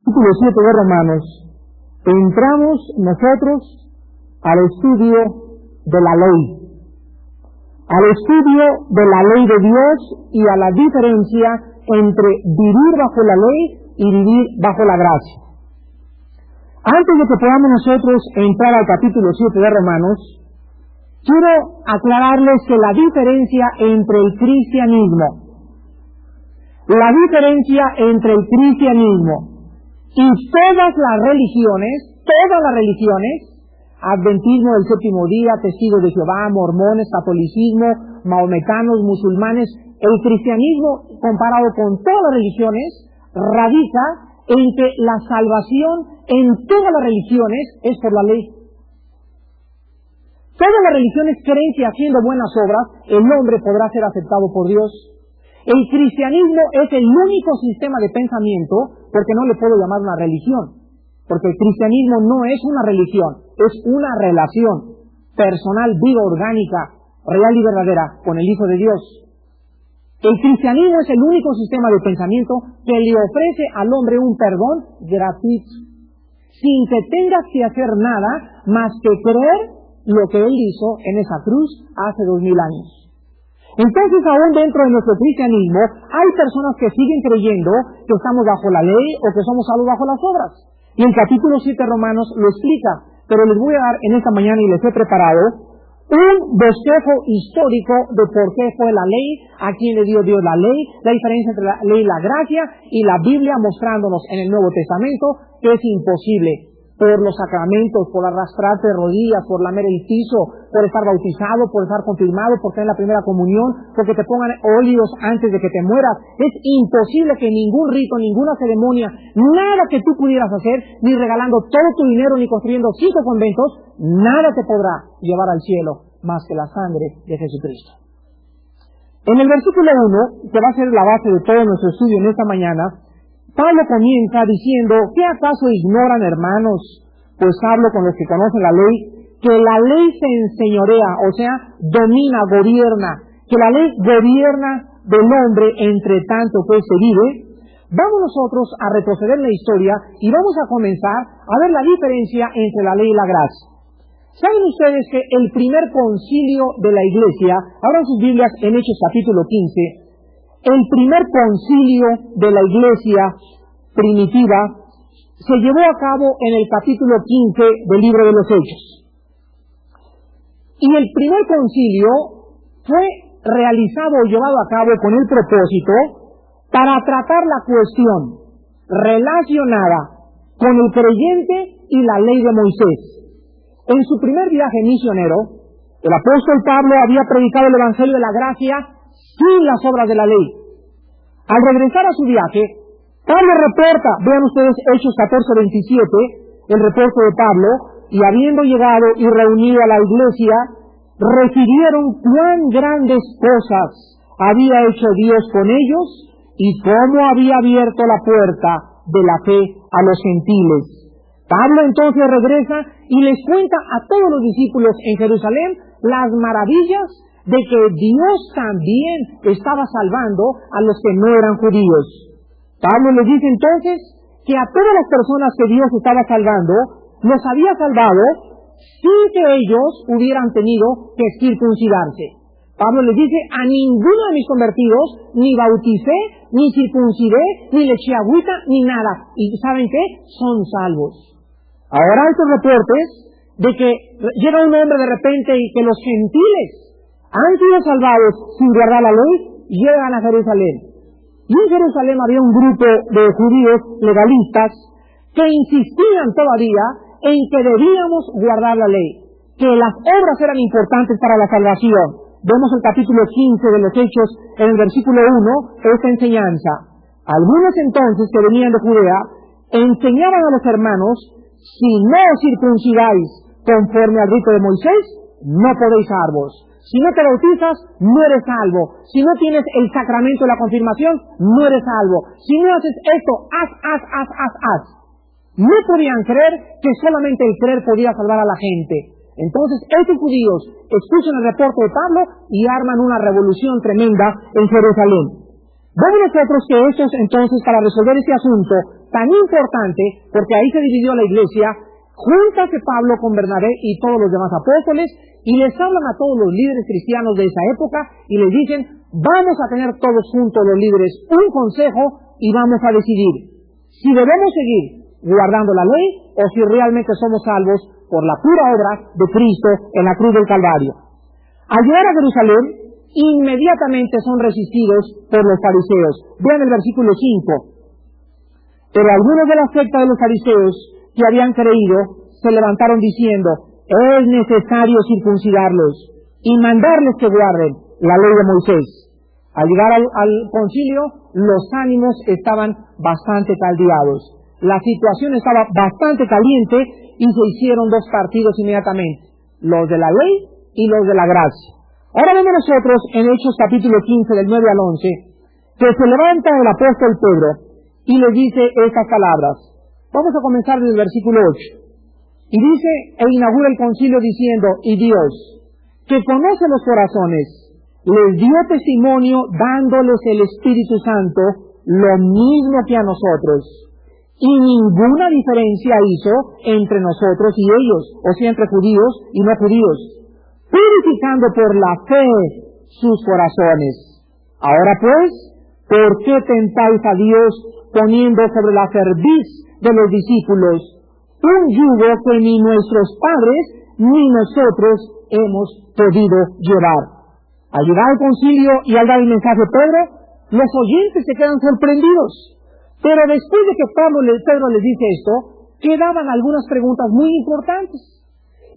Capítulo 7 de Romanos, entramos nosotros al estudio de la ley, al estudio de la ley de Dios y a la diferencia entre vivir bajo la ley y vivir bajo la gracia. Antes de que podamos nosotros entrar al capítulo 7 de Romanos, quiero aclararles que la diferencia entre el cristianismo y todas las religiones, adventismo del séptimo día, testigos de Jehová, mormones, catolicismo, mahometanos, musulmanes, el cristianismo comparado con todas las religiones radica en que la salvación en todas las religiones es por la ley. Todas las religiones creen que haciendo buenas obras el hombre podrá ser aceptado por Dios. El cristianismo es el único sistema de pensamiento, porque no le puedo llamar una religión, porque el cristianismo no es una religión, es una relación personal, viva, orgánica, real y verdadera con el Hijo de Dios. El cristianismo es el único sistema de pensamiento que le ofrece al hombre un perdón gratuito, sin que tengas que hacer nada más que creer lo que Él hizo en esa cruz hace 2000 años. Entonces, aún dentro de nuestro cristianismo, hay personas que siguen creyendo que estamos bajo la ley o que somos salvos bajo las obras. Y el capítulo 7 de Romanos lo explica, pero les voy a dar en esta mañana, y les he preparado, un bosquejo histórico de por qué fue la ley, a quién le dio Dios la ley, la diferencia entre la ley y la gracia, y la Biblia mostrándonos en el Nuevo Testamento que es imposible por los sacramentos, por arrastrarte de rodillas, por lamer el piso, por estar bautizado, por estar confirmado, por tener la primera comunión, porque te pongan óleos antes de que te mueras. Es imposible que ningún rito, ninguna ceremonia, nada que tú pudieras hacer, ni regalando todo tu dinero, ni construyendo 5 conventos, nada te podrá llevar al cielo más que la sangre de Jesucristo. En el versículo 1, que va a ser la base de todo nuestro estudio en esta mañana, Pablo comienza diciendo: ¿qué acaso ignoran, hermanos? Pues hablo con los que conocen la ley, que la ley se enseñorea, o sea, domina, gobierna, que la ley gobierna del hombre entre tanto que se vive. Vamos nosotros a retroceder en la historia y vamos a comenzar a ver la diferencia entre la ley y la gracia. ¿Saben ustedes que el primer concilio de la iglesia, abran sus Biblias en Hechos capítulo 15, el primer concilio de la iglesia primitiva se llevó a cabo en el capítulo 15 del libro de los Hechos. Y el primer concilio fue realizado o llevado a cabo con el propósito para tratar la cuestión relacionada con el creyente y la ley de Moisés. En su primer viaje misionero, el apóstol Pablo había predicado el evangelio de la gracia sin las obras de la ley. Al regresar a su viaje, Pablo reporta, vean ustedes Hechos 14:27, el reporte de Pablo, y habiendo llegado y reunido a la iglesia, refirieron cuán grandes cosas había hecho Dios con ellos y cómo había abierto la puerta de la fe a los gentiles. Pablo entonces regresa y les cuenta a todos los discípulos en Jerusalén las maravillas de que Dios también estaba salvando a los que no eran judíos. Pablo les dice entonces que a todas las personas que Dios estaba salvando, los había salvado sin que ellos hubieran tenido que circuncidarse. Pablo les dice: a ninguno de mis convertidos ni bauticé, ni circuncidé, ni le eché agüita, ni nada. ¿Y saben qué? Son salvos. Ahora estos reportes de que llega un hombre de repente y que los gentiles han sido salvados sin guardar la ley, llegan a Jerusalén. Y en Jerusalén había un grupo de judíos legalistas que insistían todavía en que debíamos guardar la ley, que las obras eran importantes para la salvación. Vemos el capítulo 15 de los Hechos, en el versículo 1, esta enseñanza. Algunos entonces que venían de Judea enseñaban a los hermanos: si no os circuncidáis conforme al rito de Moisés, no podéis salvos. Si no te bautizas, no eres salvo. Si no tienes el sacramento de la confirmación, no eres salvo. Si no haces esto, haz. No podían creer que solamente el creer podía salvar a la gente. Entonces, estos judíos escuchan el reporte de Pablo y arman una revolución tremenda en Jerusalén. Vemos nosotros que estos, entonces, para resolver este asunto, tan importante, porque ahí se dividió la iglesia, júntase Pablo con Bernabé y todos los demás apóstoles, y les hablan a todos los líderes cristianos de esa época, y les dicen, vamos a tener todos juntos los líderes un consejo, y vamos a decidir si debemos seguir guardando la ley, o si realmente somos salvos por la pura obra de Cristo en la cruz del Calvario. Al llegar a Jerusalén, inmediatamente son resistidos por los fariseos. Vean el versículo 5. Pero algunos de la secta de los fariseos que habían creído se levantaron diciendo, es necesario circuncidarlos y mandarles que guarden la ley de Moisés. Al llegar al concilio, los ánimos estaban bastante caldeados. La situación estaba bastante caliente y se hicieron dos partidos inmediatamente, los de la ley y los de la gracia. Ahora vemos nosotros en Hechos capítulo 15 del 9 al 11, que se levanta el apóstol Pedro y le dice estas palabras. Vamos a comenzar desde el versículo 8. Y dice, e inaugura el concilio diciendo, y Dios, que conoce los corazones, les dio testimonio dándoles el Espíritu Santo, lo mismo que a nosotros. Y ninguna diferencia hizo entre nosotros y ellos, o sea, entre judíos y no judíos, purificando por la fe sus corazones. Ahora pues, ¿por qué tentáis a Dios poniendo sobre la cerviz de los discípulos un yugo que ni nuestros padres ni nosotros hemos podido llevar? Al llegar al concilio y al dar el mensaje a Pedro, los oyentes se quedan sorprendidos. Pero después de que Pedro les dice esto, quedaban algunas preguntas muy importantes.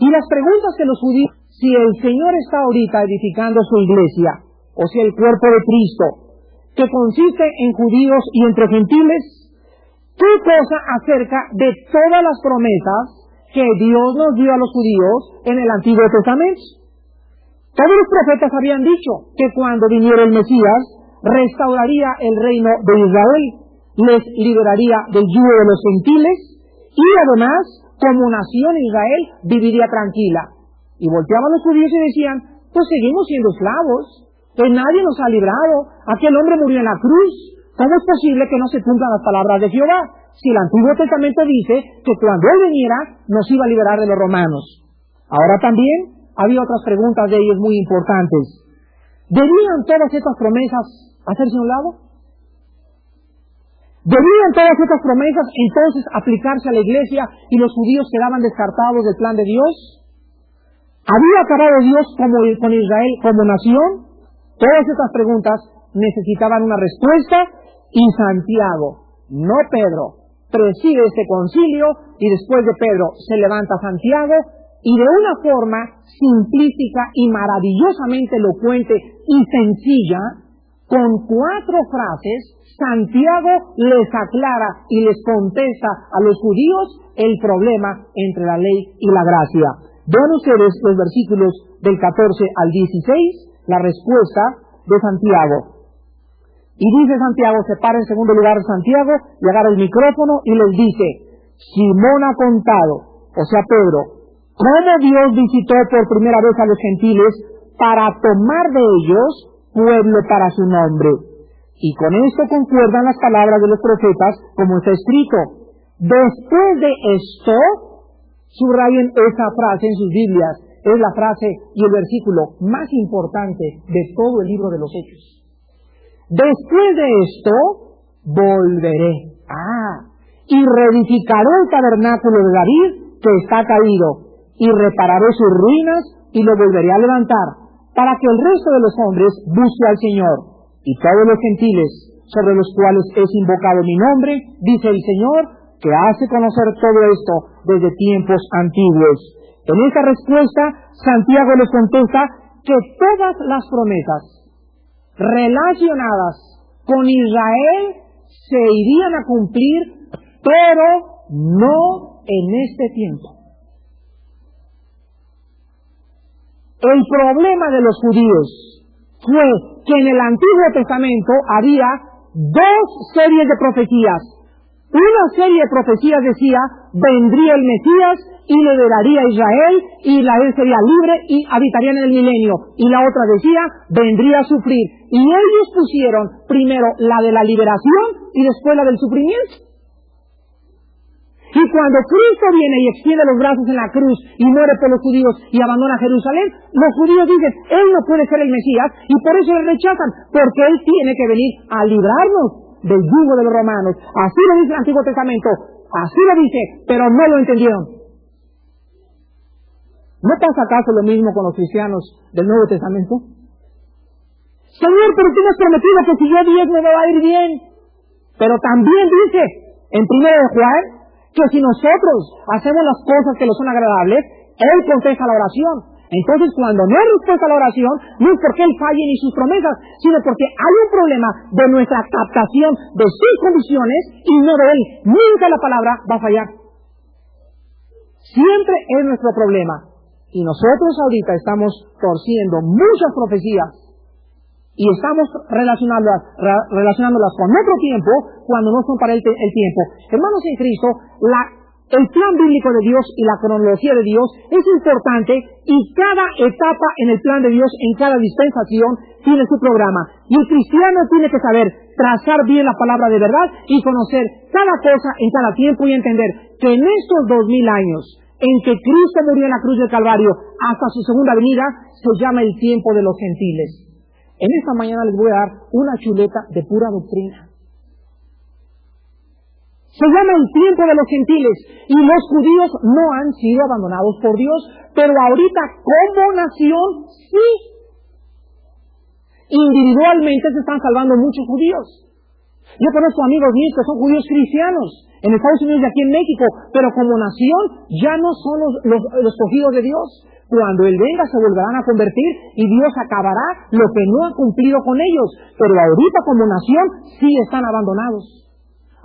Y las preguntas que los judíos, si el Señor está ahorita edificando su iglesia, o sea, el cuerpo de Cristo, que consiste en judíos y entre gentiles, ¿qué cosa acerca de todas las promesas que Dios nos dio a los judíos en el Antiguo Testamento? Todos los profetas habían dicho que cuando viniera el Mesías, restauraría el reino de Israel, les liberaría del yugo de los gentiles y además, como nación Israel, viviría tranquila. Y volteaban los judíos y decían, pues seguimos siendo esclavos, pues nadie nos ha librado, aquel hombre murió en la cruz, ¿cómo es posible que no se cumplan las palabras de Jehová? Si el Antiguo Testamento dice que cuando Él viniera nos iba a liberar de los romanos. Ahora también había otras preguntas de ellos muy importantes. ¿Debían todas estas promesas hacerse a un lado? ¿Debían todas estas promesas entonces aplicarse a la iglesia y los judíos quedaban descartados del plan de Dios? ¿Había acabado Dios con Israel como nación? Todas estas preguntas necesitaban una respuesta y Santiago, no Pedro, preside este concilio y después de Pedro se levanta Santiago y de una forma simplística y maravillosamente elocuente y sencilla, con 4 frases, Santiago les aclara y les contesta a los judíos el problema entre la ley y la gracia. Vean ustedes los versículos del 14 al 16, la respuesta de Santiago. Y dice Santiago, se para en segundo lugar Santiago y agarra el micrófono y les dice, Simón ha contado, o sea Pedro, cómo Dios visitó por primera vez a los gentiles para tomar de ellos pueblo para su nombre. Y con esto concuerdan las palabras de los profetas, como está escrito. Después de esto, subrayen esa frase en sus Biblias, es la frase y el versículo más importante de todo el libro de los Hechos. Después de esto, volveré. Y reedificaré el tabernáculo de David, que está caído, y repararé sus ruinas, y lo volveré a levantar, para que el resto de los hombres busque al Señor, y todos los gentiles sobre los cuales es invocado mi nombre, dice el Señor, que hace conocer todo esto desde tiempos antiguos. En esta respuesta, Santiago les contesta que todas las promesas relacionadas con Israel se irían a cumplir, pero no en este tiempo. El problema de los judíos fue que en el Antiguo Testamento había 2 series de profecías. Una serie de profecías decía, vendría el Mesías y liberaría a Israel y Israel sería libre y habitarían en el milenio. Y la otra decía, vendría a sufrir. Y ellos pusieron primero la de la liberación y después la del sufrimiento. Y cuando Cristo viene y extiende los brazos en la cruz y muere por los judíos y abandona Jerusalén, los judíos dicen, Él no puede ser el Mesías, y por eso le rechazan, porque Él tiene que venir a librarnos del yugo de los romanos. Así lo dice el Antiguo Testamento, así lo dice, pero no lo entendieron. ¿No pasa acaso lo mismo con los cristianos del Nuevo Testamento? Señor, pero tú me has prometido que si yo diezmo me va a ir bien. Pero también dice en 1 de Juan que si nosotros hacemos las cosas que nos son agradables, Él contesta la oración. Entonces, cuando no hay respuesta a la oración, no es porque Él falle ni sus promesas, sino porque hay un problema de nuestra captación de sus condiciones y no de Él. Nunca la palabra va a fallar. Siempre es nuestro problema. Y nosotros ahorita estamos torciendo muchas profecías y estamos relacionándolas con otro tiempo cuando no son para el tiempo. Hermanos en Cristo, el plan bíblico de Dios y la cronología de Dios es importante, y cada etapa en el plan de Dios, en cada dispensación, tiene su programa. Y el cristiano tiene que saber trazar bien la palabra de verdad y conocer cada cosa en cada tiempo y entender que en estos 2000 años en que Cristo murió en la cruz del Calvario hasta su segunda venida, se llama el tiempo de los gentiles. En esta mañana les voy a dar una chuleta de pura doctrina. Se llama el tiempo de los gentiles, y los judíos no han sido abandonados por Dios, pero ahorita como nación sí. Individualmente se están salvando muchos judíos. Yo conozco amigos míos que son judíos cristianos en Estados Unidos y aquí en México, pero como nación ya no son los escogidos de Dios. Cuando Él venga se volverán a convertir y Dios acabará lo que no ha cumplido con ellos. Pero ahorita como nación sí están abandonados.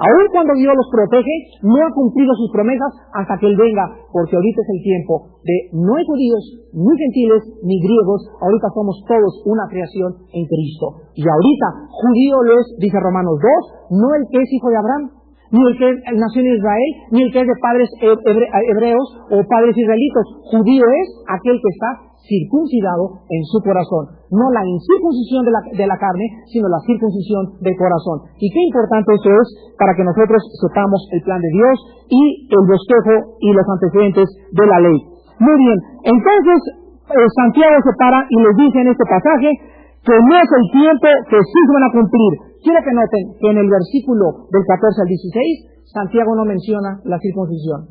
Aun cuando Dios los protege, no ha cumplido sus promesas hasta que Él venga, porque ahorita es el tiempo de no hay judíos, ni gentiles, ni griegos, ahorita somos todos una creación en Cristo. Y ahorita, judío lo es, dice Romanos 2, no el que es hijo de Abraham, ni el que nació en Israel, ni el que es de padres hebreos o padres israelitos. Judío es aquel que está circuncidado en su corazón. No la incircuncisión de la carne, sino la circuncisión del corazón. Y qué importante eso es para que nosotros sepamos el plan de Dios y el bosquejo y los antecedentes de la ley. Muy bien, entonces Santiago se para y les dice en este pasaje que no es el tiempo que sí se van a cumplir. Quiero que noten que en el versículo del 14 al 16, Santiago no menciona la circuncisión.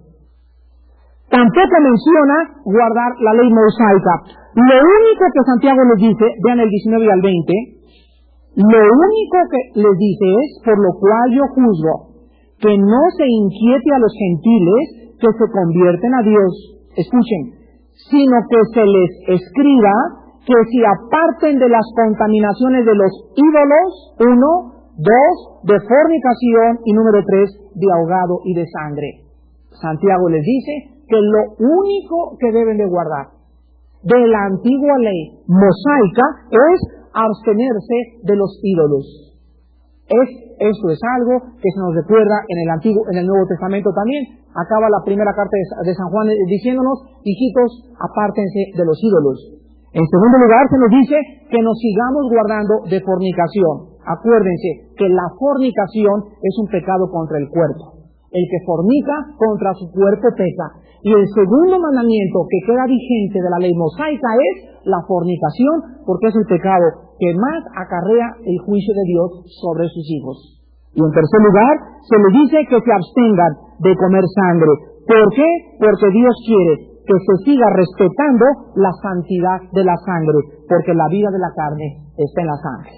Tampoco menciona guardar la ley mosaica. Lo único que Santiago les dice, vean el 19 al 20, lo único que les dice es, por lo cual yo juzgo, que no se inquiete a los gentiles que se convierten a Dios, escuchen, sino que se les escriba que se aparten de las contaminaciones de los ídolos, 1, 2, de fornicación, y número 3, de ahogado y de sangre. Santiago les dice que lo único que deben de guardar de la antigua ley mosaica es abstenerse de los ídolos. Esto es algo que se nos recuerda en el Nuevo Testamento también. Acaba la primera carta de San Juan diciéndonos, hijitos, apártense de los ídolos. En segundo lugar, se nos dice que nos sigamos guardando de fornicación. Acuérdense que la fornicación es un pecado contra el cuerpo. El que fornica contra su cuerpo peca. Y el segundo mandamiento que queda vigente de la ley mosaica es la fornicación, porque es el pecado que más acarrea el juicio de Dios sobre sus hijos. Y en tercer lugar, se les dice que se abstengan de comer sangre. ¿Por qué? Porque Dios quiere que se siga respetando la santidad de la sangre, porque la vida de la carne está en la sangre.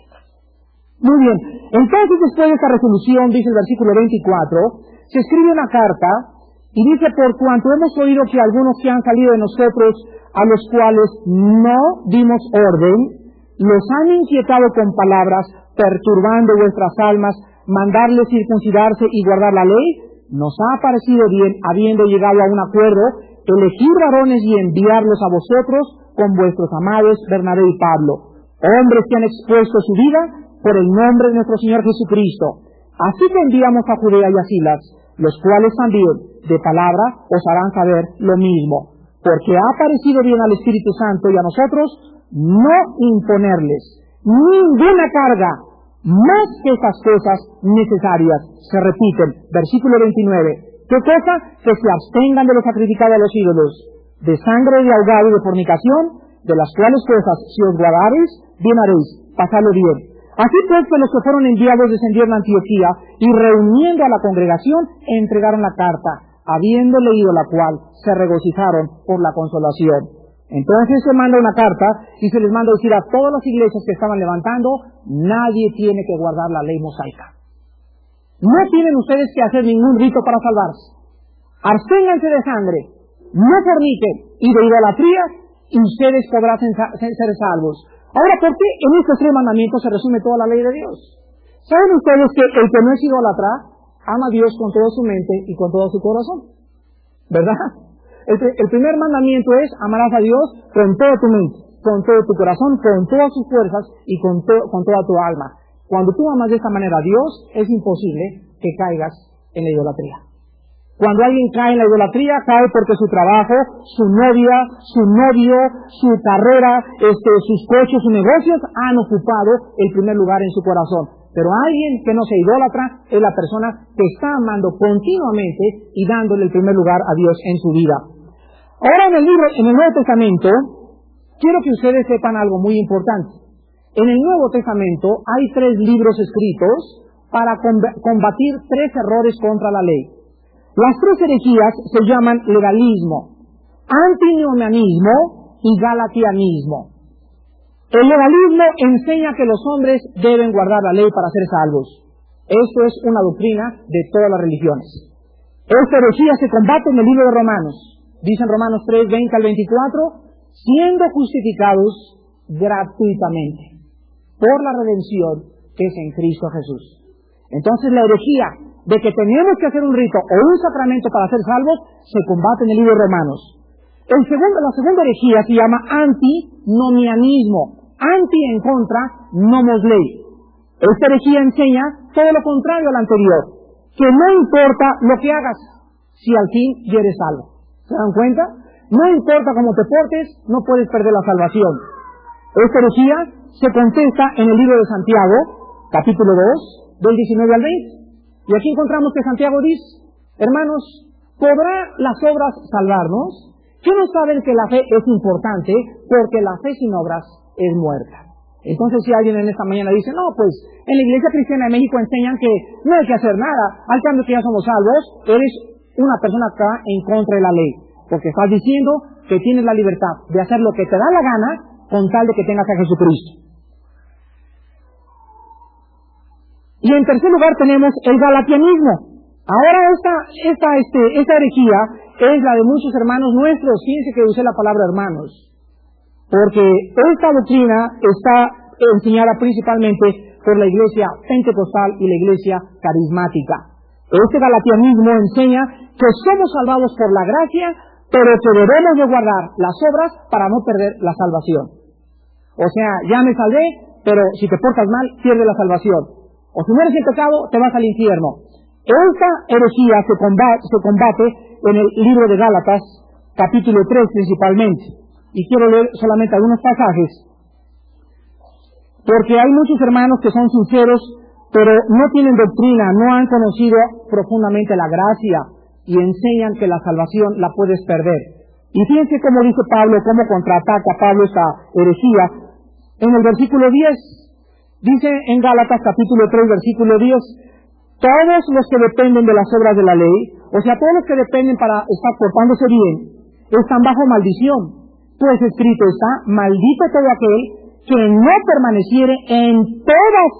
Muy bien, entonces después de esta resolución, dice el versículo 24, se escribe una carta y dice, por cuanto hemos oído que algunos que han salido de nosotros, a los cuales no dimos orden, los han inquietado con palabras, perturbando vuestras almas, mandarles circuncidarse y guardar la ley, nos ha parecido bien, habiendo llegado a un acuerdo, elegir varones y enviarlos a vosotros con vuestros amados Bernabé y Pablo, hombres que han expuesto su vida por el nombre de nuestro Señor Jesucristo. Así que enviamos a Judea y a Silas, los cuales también de palabra os harán saber lo mismo, porque ha parecido bien al Espíritu Santo y a nosotros no imponerles ninguna carga más que estas cosas necesarias. Se repiten, versículo 29, ¿Qué cosa? Que se abstengan de lo sacrificado a los ídolos, de sangre, de ahogado y de fornicación, de las cuales cosas, si os guardareis, bien haréis, pasadlo bien. Así pues que los que fueron enviados descendieron a Antioquía y reuniendo a la congregación entregaron la carta, habiendo leído la cual se regocijaron por la consolación. Entonces se manda una carta y se les manda decir a todas las iglesias que estaban levantando: nadie tiene que guardar la ley mosaica. No tienen ustedes que hacer ningún rito para salvarse. Absténganse de sangre, no forniquen, y de idolatría, y ustedes podrán ser salvos. Ahora, ¿por qué en estos 3 mandamientos se resume toda la ley de Dios? ¿Saben ustedes que el que no es idólatra ama a Dios con toda su mente y con todo su corazón? ¿Verdad? El primer mandamiento es: amarás a Dios con toda tu mente, con todo tu corazón, con todas sus fuerzas y con toda tu alma. Cuando tú amas de esta manera a Dios, es imposible que caigas en la idolatría. Cuando alguien cae en la idolatría, cae porque su trabajo, su novia, su novio, su carrera, sus coches, sus negocios han ocupado el primer lugar en su corazón. Pero alguien que no se idólatra es la persona que está amando continuamente y dándole el primer lugar a Dios en su vida. Ahora en el Nuevo Testamento, quiero que ustedes sepan algo muy importante. En el Nuevo Testamento hay 3 libros escritos para combatir 3 errores contra la ley. Las 3 herejías se llaman legalismo, antinomianismo y galatianismo. El legalismo enseña que los hombres deben guardar la ley para ser salvos. Esto es una doctrina de todas las religiones. Esta herejía se combate en el libro de Romanos. Dice en Romanos 3, 20 al 24, siendo justificados gratuitamente por la redención que es en Cristo Jesús. Entonces la herejía de que tenemos que hacer un rito o un sacramento para ser salvos se combate en el libro de Romanos. La segunda herejía se llama antinomianismo. Anti en contra, nomos ley. Esta herejía enseña todo lo contrario al anterior, que no importa lo que hagas, si al fin eres salvo. ¿Se dan cuenta? No importa cómo te portes, no puedes perder la salvación. Esta herejía se contesta en el libro de Santiago, capítulo 2, del 19 al 20. Y aquí encontramos que Santiago dice: hermanos, ¿podrá las obras salvarnos? ¿Qué no saben que la fe es importante? Porque la fe sin obras es muerta. Entonces, si alguien en esta mañana dice: no, pues en la Iglesia Cristiana de México enseñan que no hay que hacer nada, al cambio que ya somos salvos, eres una persona que está en contra de la ley, porque estás diciendo que tienes la libertad de hacer lo que te da la gana con tal de que tengas a Jesucristo. Y en tercer lugar tenemos el galatianismo. Ahora esta herejía es la de muchos hermanos nuestros. Fíjense que usé la palabra hermanos, porque esta doctrina está enseñada principalmente por la iglesia pentecostal y la iglesia carismática. Este galatianismo enseña que somos salvados por la gracia, pero que debemos de guardar las obras para no perder la salvación. O sea, ya me salvé, pero si te portas mal, pierdes la salvación. O si mueres en pecado, te vas al infierno. Esta herejía se combate en el libro de Gálatas, capítulo 3 principalmente. Y quiero leer solamente algunos pasajes, porque hay muchos hermanos que son sinceros, pero no tienen doctrina, no han conocido profundamente la gracia y enseñan que la salvación la puedes perder. Y fíjense cómo dice Pablo, cómo contraataca Pablo esta herejía. En el versículo 10, dice en Gálatas capítulo 3, versículo 10, todos los que dependen de las obras de la ley, o sea, todos los que dependen para estar portándose bien, están bajo maldición. Pues escrito está: maldito todo aquel que no permaneciere en todas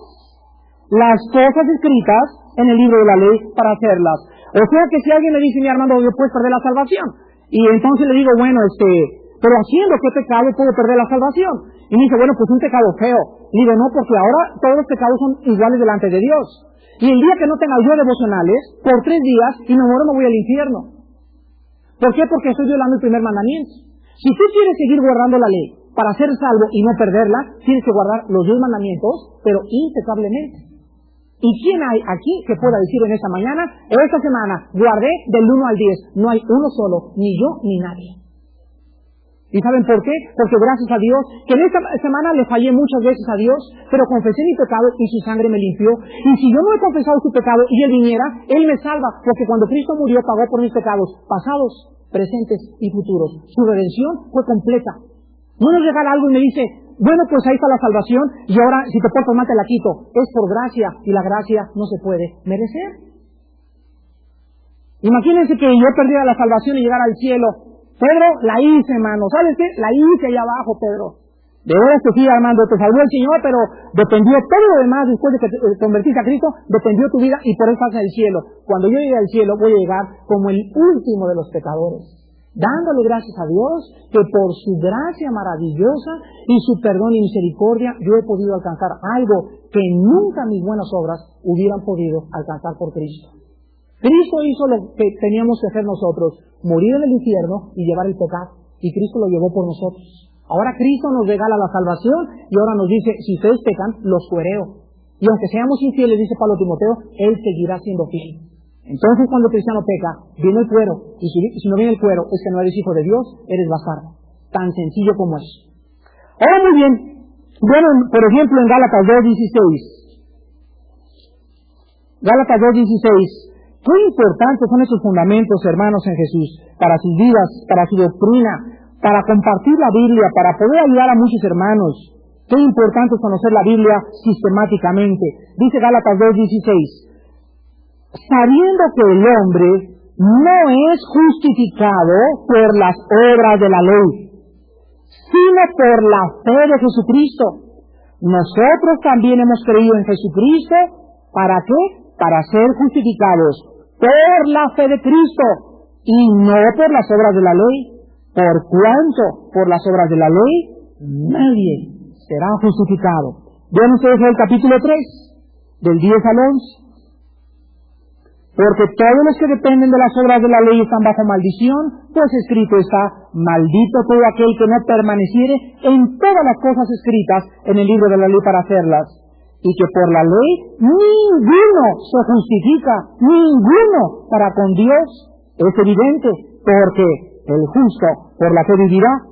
las cosas escritas en el libro de la ley para hacerlas. O sea que si alguien me dice: mi Armando, yo puedes perder la salvación. Y entonces le digo: bueno, pero haciendo qué pecado puedo perder la salvación. Y me dice: bueno, pues un pecado feo. Y digo: no, porque ahora todos los pecados son iguales delante de Dios. Y el día que no tenga yo devocionales, por 3 días, y me muero, me voy al infierno. ¿Por qué? Porque estoy violando el primer mandamiento. Si tú quieres seguir guardando la ley para ser salvo y no perderla, tienes que guardar los 10 mandamientos, pero impecablemente. ¿Y quién hay aquí que pueda decir en esta mañana: esta semana guardé del 1 al 10? No hay uno solo, ni yo ni nadie. ¿Y saben por qué? Porque gracias a Dios, que en esta semana le fallé muchas veces a Dios, pero confesé mi pecado y su sangre me limpió. Y si yo no he confesado su pecado y Él viniera, Él me salva, porque cuando Cristo murió pagó por mis pecados, pasados, presentes y futuros. Su redención fue completa. No nos regala algo y me dice, bueno, pues ahí está la salvación y ahora si te portas mal te la quito. Es por gracia y la gracia no se puede merecer. Imagínense que yo perdiera la salvación y llegara al cielo. Pedro, la hice, hermano. ¿Sabes qué? La hice allá abajo, Pedro. De veras que sí, Armando, te salvó el Señor, pero dependió todo lo demás después de que te convertiste a Cristo, dependió tu vida y por eso estás en el cielo. Cuando yo llegue al cielo voy a llegar como el último de los pecadores, dándole gracias a Dios que por su gracia maravillosa y su perdón y misericordia yo he podido alcanzar algo que nunca mis buenas obras hubieran podido alcanzar por Cristo. Cristo hizo lo que teníamos que hacer nosotros, morir en el infierno y llevar el pecado, y Cristo lo llevó por nosotros. Ahora Cristo nos regala la salvación y ahora nos dice, si ustedes pecan, los fuereo. Y aunque seamos infieles, dice Pablo a Timoteo, Él seguirá siendo fiel. Entonces cuando el cristiano peca, viene el fuero, y si no viene el fuero, es que no eres hijo de Dios, eres bastardo. Tan sencillo como es. Ahora muy bien, bueno, por ejemplo en Gálatas 2:16. Gálatas 2:16. Qué importantes son esos fundamentos, hermanos, en Jesús, para sus vidas, para su doctrina, para compartir la Biblia, para poder ayudar a muchos hermanos. Qué importante es conocer la Biblia sistemáticamente. Dice Gálatas 2:16, sabiendo que el hombre no es justificado por las obras de la ley, sino por la fe de Jesucristo. Nosotros también hemos creído en Jesucristo, ¿para qué? Para ser justificados por la fe de Cristo y no por las obras de la ley, por cuanto por las obras de la ley nadie será justificado. Vean ustedes el capítulo 3, del 10 al 11. Porque todos los que dependen de las obras de la ley están bajo maldición, pues escrito está, maldito todo aquel que no permaneciere en todas las cosas escritas en el libro de la ley para hacerlas. Y que por la ley ninguno se justifica, ninguno para con Dios. Es evidente, porque el justo por la fe vivirá.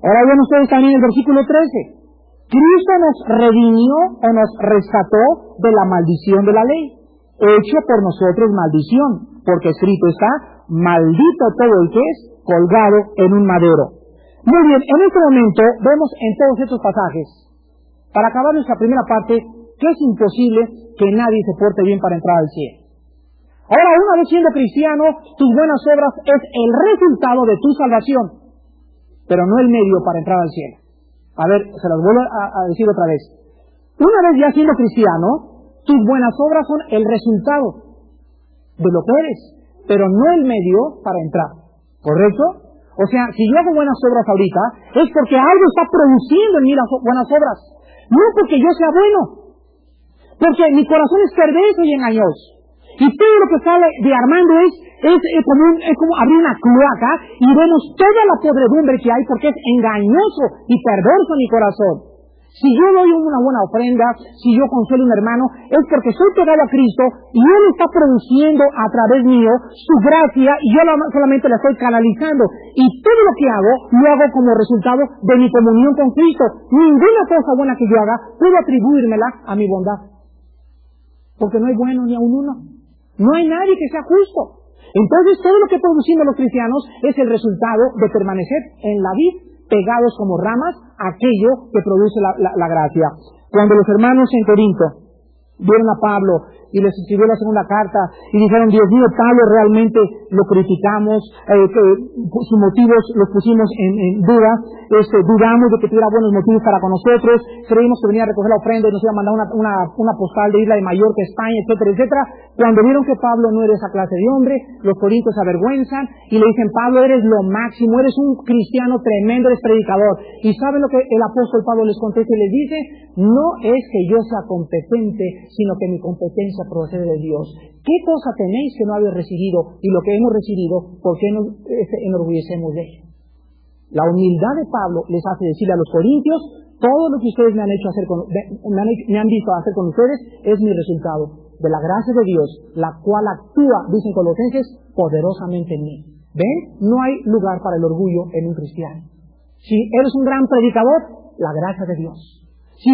Ahora ven ustedes también el versículo 13. Cristo nos redimió o nos rescató de la maldición de la ley, hecho por nosotros maldición, porque escrito está, maldito todo el que es colgado en un madero. Muy bien, en este momento vemos en todos estos pasajes, para acabar nuestra primera parte, que es imposible que nadie se porte bien para entrar al cielo. Ahora, una vez siendo cristiano, tus buenas obras es el resultado de tu salvación, pero no el medio para entrar al cielo. A ver, se las vuelvo a decir otra vez. Una vez ya siendo cristiano, tus buenas obras son el resultado de lo que eres, pero no el medio para entrar. ¿Correcto? O sea, si yo hago buenas obras ahorita, es porque algo está produciendo en mí las buenas obras. No porque yo sea bueno. Porque mi corazón es perverso y engañoso. Y todo lo que sale de Armando es como abrir una cloaca y vemos toda la podredumbre que hay porque es engañoso y perverso mi corazón. Si yo doy una buena ofrenda, si yo consuelo a un hermano, es porque soy pegado a Cristo y Él está produciendo a través mío su gracia y yo solamente la estoy canalizando. Y todo lo que hago, lo hago como resultado de mi comunión con Cristo. Ninguna cosa buena que yo haga puedo atribuírmela a mi bondad. Porque no hay bueno ni a un uno. No hay nadie que sea justo. Entonces todo lo que producimos los cristianos es el resultado de permanecer en la vid, pegados como ramas a aquello que produce la gracia. Cuando los hermanos en Corinto vieron a Pablo y les escribió la segunda carta y dijeron, Dios mío, Pablo realmente lo criticamos, sus motivos los pusimos en duda, dudamos de que tuviera buenos motivos para con nosotros, creímos que venía a recoger la ofrenda y nos iba a mandar una postal de Isla de Mallorca, España, etcétera, etcétera. Cuando vieron que Pablo no era esa clase de hombre, los corintios se avergüenzan y le dicen, Pablo, eres lo máximo, eres un cristiano tremendo, eres predicador. ¿Y saben lo que el apóstol Pablo les contesta y les dice? No es que yo sea competente, sino que mi competencia procede de Dios. ¿Qué cosa tenéis que no habéis recibido? Y lo que hemos recibido, ¿por qué nos enorgullecemos de ello? La humildad de Pablo les hace decirle a los corintios, todo lo que ustedes me han visto hacer con ustedes es mi resultado de la gracia de Dios, la cual actúa, dicen Colosenses, poderosamente en mí. ¿Ven? No hay lugar para el orgullo en un cristiano. Si eres un gran predicador, la gracia de Dios. Si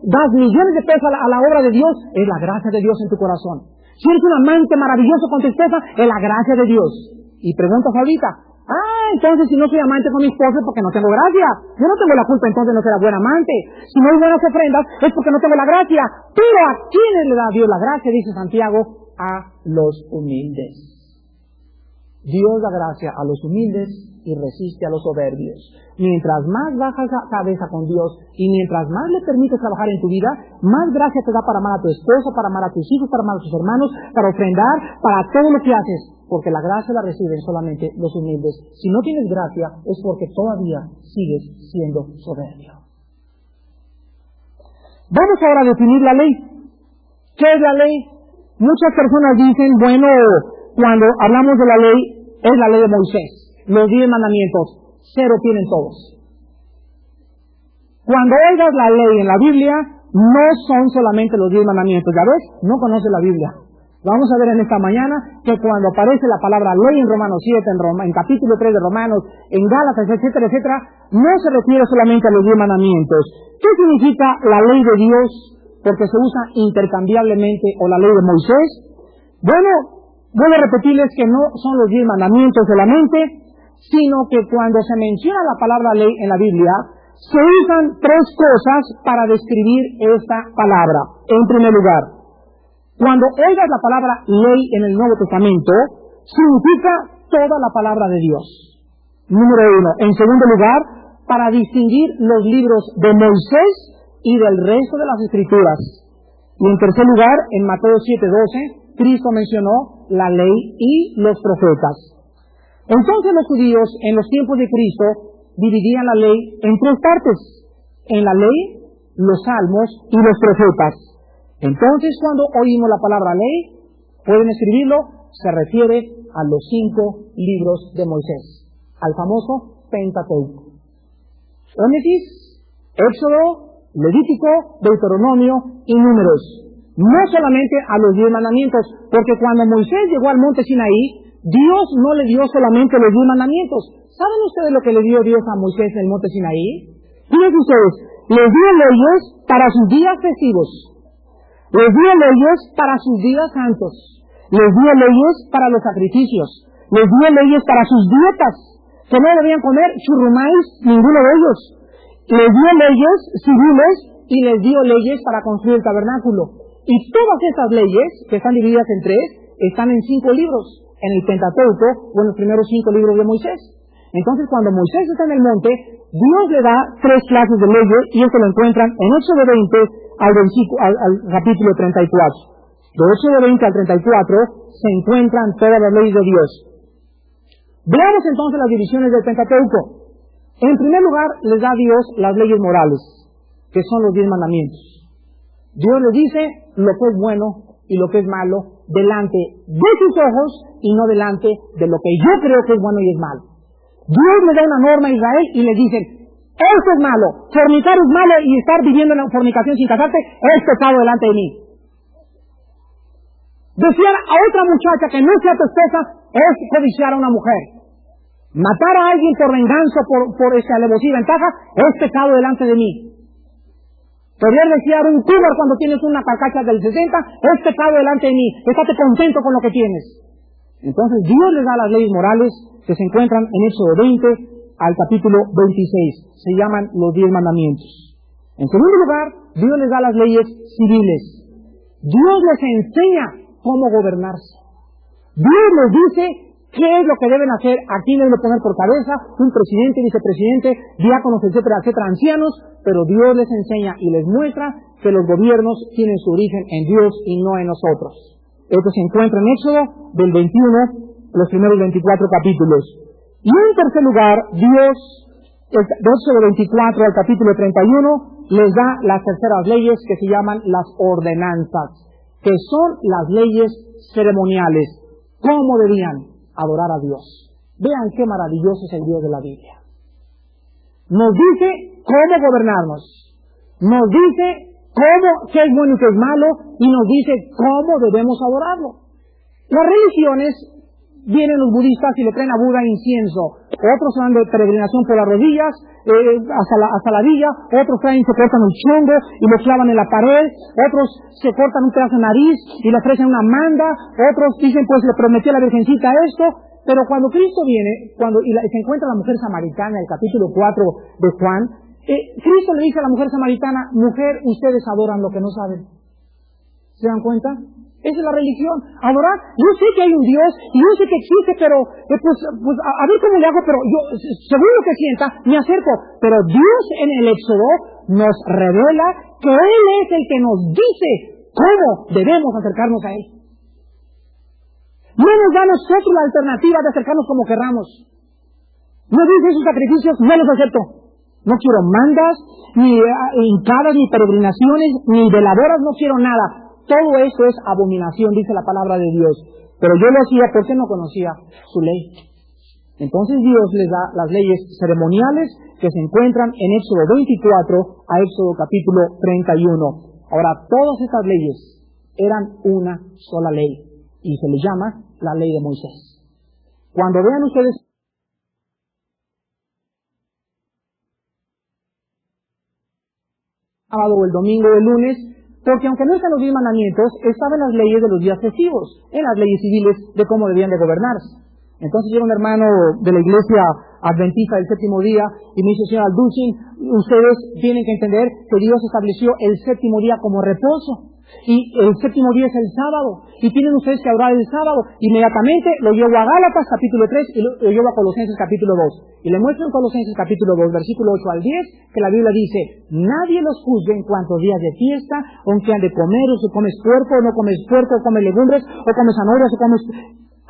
das millones de pesos a la obra de Dios, es la gracia de Dios en tu corazón. Si eres un amante maravilloso con tu esposa, es la gracia de Dios. Y preguntas ahorita, entonces si no soy amante con mi esposa es porque no tengo gracia. Yo no tengo la culpa entonces de no ser buena amante. Si no hay buenas ofrendas es porque no tengo la gracia. Pero ¿a quiénes le da Dios la gracia? Dice Santiago, a los humildes. Dios da gracia a los humildes y resiste a los soberbios. Mientras más bajas la cabeza con Dios y mientras más le permites trabajar en tu vida, más gracia te da para amar a tu esposa, para amar a tus hijos, para amar a tus hermanos, para ofrendar, para todo lo que haces. Porque la gracia la reciben solamente los humildes. Si no tienes gracia es porque todavía sigues siendo soberbio. Vamos ahora a definir la ley. ¿Qué es la ley? Muchas personas dicen, bueno, cuando hablamos de la ley, es la ley de Moisés. Los 10 mandamientos, 0 tienen todos. Cuando oigas la ley en la Biblia, no son solamente los 10 mandamientos. ¿Ya ves? No conoces la Biblia. Vamos a ver en esta mañana que cuando aparece la palabra ley en Romanos 7, en capítulo 3 de Romanos, en Gálatas, etcétera, etcétera, no se refiere solamente a los 10 mandamientos. ¿Qué significa la ley de Dios? Porque se usa intercambiablemente, o la ley de Moisés. Bueno, voy a repetirles que no son los 10 mandamientos solamente, sino que cuando se menciona la palabra ley en la Biblia, se usan 3 cosas para describir esta palabra. En primer lugar, cuando oigas la palabra ley en el Nuevo Testamento, significa toda la palabra de Dios. Número 1. En segundo lugar, para distinguir los libros de Moisés y del resto de las Escrituras. Y en tercer lugar, en Mateo 7:12, Cristo mencionó la ley y los profetas. Entonces los judíos, en los tiempos de Cristo, dividían la ley en 3 partes. En la ley, los salmos y los profetas. Entonces, cuando oímos la palabra ley, pueden escribirlo, se refiere a los 5 libros de Moisés, al famoso Pentateuco. Génesis, Éxodo, Levítico, Deuteronomio y Números. No solamente a los 10 mandamientos, porque cuando Moisés llegó al monte Sinaí, Dios no le dio solamente los 10 mandamientos. ¿Saben ustedes lo que le dio Dios a Moisés en el monte Sinaí? Fíjense ustedes, les dio leyes para sus días festivos. Les dio leyes para sus días santos. Les dio leyes para los sacrificios. Les dio leyes para sus dietas, que no debían comer churrumais ninguno de ellos. Les dio leyes civiles y les dio leyes para construir el tabernáculo. Y todas estas leyes, que están divididas en 3, están en 5 libros, en el Pentateuco o en los primeros 5 libros de Moisés. Entonces, cuando Moisés está en el monte, Dios le da 3 clases de leyes y esto lo encuentran en Éxodo 20 al capítulo 34. De Éxodo 20 al 34 se encuentran todas las leyes de Dios. Veamos entonces las divisiones del Pentateuco. En primer lugar, les da Dios las leyes morales, que son los 10 mandamientos. Dios les dice lo que es bueno y lo que es malo delante de sus ojos y no delante de lo que yo creo que es bueno y es malo. Dios le da una norma a Israel y le dicen, esto es malo, fornicar es malo y estar viviendo en la fornicación sin casarte es pecado delante de mí. Desear a otra muchacha que no sea tu esposa es codiciar a una mujer. Matar a alguien por venganza, por esa alevosía y ventaja, es pecado delante de mí. Poder desear un cougar cuando tienes una carcacha del 60 es pecado delante de mí. Estate contento con lo que tienes. Entonces Dios les da las leyes morales que se encuentran en Éxodo 20 al capítulo 26. Se llaman los 10 mandamientos. En segundo lugar, Dios les da las leyes civiles. Dios les enseña cómo gobernarse. Dios les dice qué es lo que deben hacer, a quién deben poner por cabeza, un presidente, vicepresidente, diáconos, etcétera, etcétera, ancianos, pero Dios les enseña y les muestra que los gobiernos tienen su origen en Dios y no en nosotros. Esto se encuentra en Éxodo del 21, los primeros 24 capítulos. Y en tercer lugar, Dios, de Éxodo 24 al capítulo 31, les da las terceras leyes que se llaman las ordenanzas, que son las leyes ceremoniales, cómo debían adorar a Dios. Vean qué maravilloso es el Dios de la Biblia. Nos dice cómo gobernarnos, nos dice qué es bueno y qué es malo, y nos dice cómo debemos adorarlo. Las religiones vienen los budistas y le traen a Buda incienso. Otros se van de peregrinación por las rodillas, hasta la villa. Otros se cortan el chongo y lo clavan en la pared. Otros se cortan un pedazo de nariz y le ofrecen una manda. Otros dicen, pues le prometió a la Virgencita esto. Pero cuando Cristo viene, se encuentra la mujer samaritana, en el capítulo 4 de Juan, Cristo le dice a la mujer samaritana, mujer, ustedes adoran lo que no saben. ¿Se dan cuenta? Esa es la religión. Adorar, yo sé que hay un Dios, y yo sé que existe, pero a ver cómo le hago, pero yo, según lo que sienta, me acerco. Pero Dios en el Éxodo nos revela que Él es el que nos dice cómo debemos acercarnos a Él. No nos da a nosotros la alternativa de acercarnos como querramos. No dice esos sacrificios, no los acepto. No quiero mandas, ni hincadas, ni peregrinaciones, ni veladoras, no quiero nada. Todo eso es abominación, dice la palabra de Dios. Pero yo lo hacía porque no conocía su ley. Entonces Dios les da las leyes ceremoniales que se encuentran en Éxodo 24 a Éxodo capítulo 31. Ahora, todas estas leyes eran una sola ley y se les llama la ley de Moisés. Cuando vean ustedes el sábado o el domingo o el lunes, porque aunque no están los 10 mandamientos, estaban las leyes de los días festivos, en las leyes civiles de cómo debían de gobernarse. Entonces llega un hermano de la iglesia adventista del séptimo día y me dice, señor Alducin, ustedes tienen que entender que Dios estableció el séptimo día como reposo. Y el séptimo día es el sábado, y tienen ustedes que adorar el sábado. Inmediatamente lo llevo a Gálatas capítulo 3 y lo llevo a Colosenses capítulo 2. Y le muestro en Colosenses capítulo 2, versículo 8 al 10, que la Biblia dice, nadie los juzgue en cuanto días de fiesta, aunque han de comer, o si comes puerco, o no comes puerco, o comes legumbres, o comes zanahorias, o comes...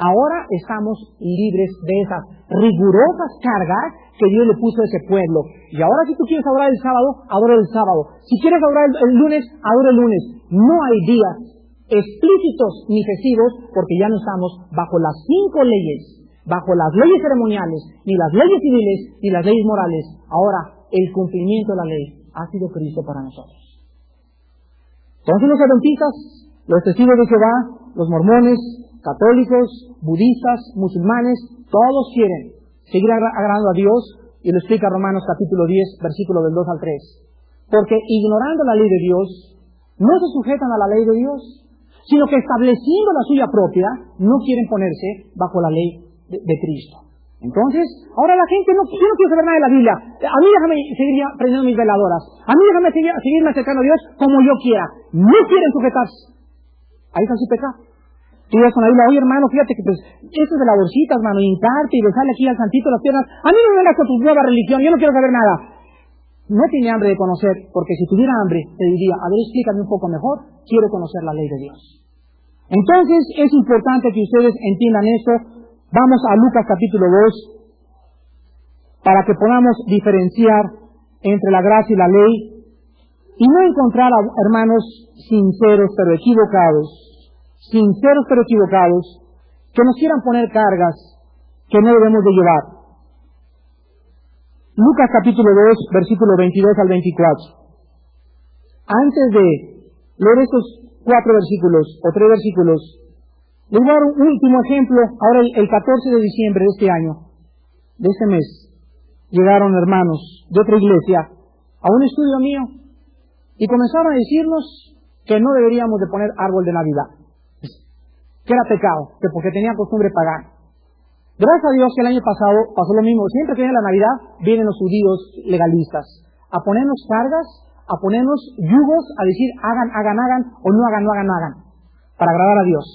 Ahora estamos libres de esas rigurosas cargas que Dios le puso a ese pueblo. Y ahora si tú quieres adorar el sábado, adora el sábado. Si quieres adorar el lunes, adora el lunes. No hay días explícitos ni festivos porque ya no estamos bajo las 5 leyes, bajo las leyes ceremoniales, ni las leyes civiles, ni las leyes morales. Ahora el cumplimiento de la ley ha sido Cristo para nosotros. Entonces los adventistas, los testigos de Jehová, los mormones, católicos, budistas, musulmanes, todos quieren seguir agradando a Dios, y lo explica Romanos capítulo 10, versículo del 2 al 3. Porque ignorando la ley de Dios, no se sujetan a la ley de Dios, sino que estableciendo la suya propia, no quieren ponerse bajo la ley de Cristo. Entonces, ahora la gente, yo no quiero saber nada de la Biblia. A mí déjame seguir prendiendo mis veladoras. A mí déjame seguirme acercando a Dios como yo quiera. No quieren sujetarse. Ahí está su pecado. Tú ibas con la Biblia, oye hermano, fíjate que pues, esto es de laborcitas, hermano, hincarte y besarle aquí al santito las piernas. A mí no me vengas con tu nueva religión, yo no quiero saber nada. No tiene hambre de conocer, porque si tuviera hambre, te diría, a ver, explícame un poco mejor, quiero conocer la ley de Dios. Entonces, es importante que ustedes entiendan esto. Vamos a Lucas capítulo 2, para que podamos diferenciar entre la gracia y la ley, y no encontrar a hermanos sinceros pero equivocados, que nos quieran poner cargas que no debemos de llevar. Lucas capítulo 2, versículo 22 al 24. Antes de leer estos 4 versículos, o 3 versículos, les voy a dar un último ejemplo. Ahora el 14 de diciembre de este año, de este mes, llegaron hermanos de otra iglesia a un estudio mío y comenzaron a decirnos que no deberíamos de poner árbol de Navidad, que era pecado, que porque tenía costumbre pagana. Gracias a Dios que el año pasado pasó lo mismo. Siempre que viene la Navidad, vienen los judíos legalistas a ponernos cargas, a ponernos yugos, a decir hagan, o no hagan, para agradar a Dios.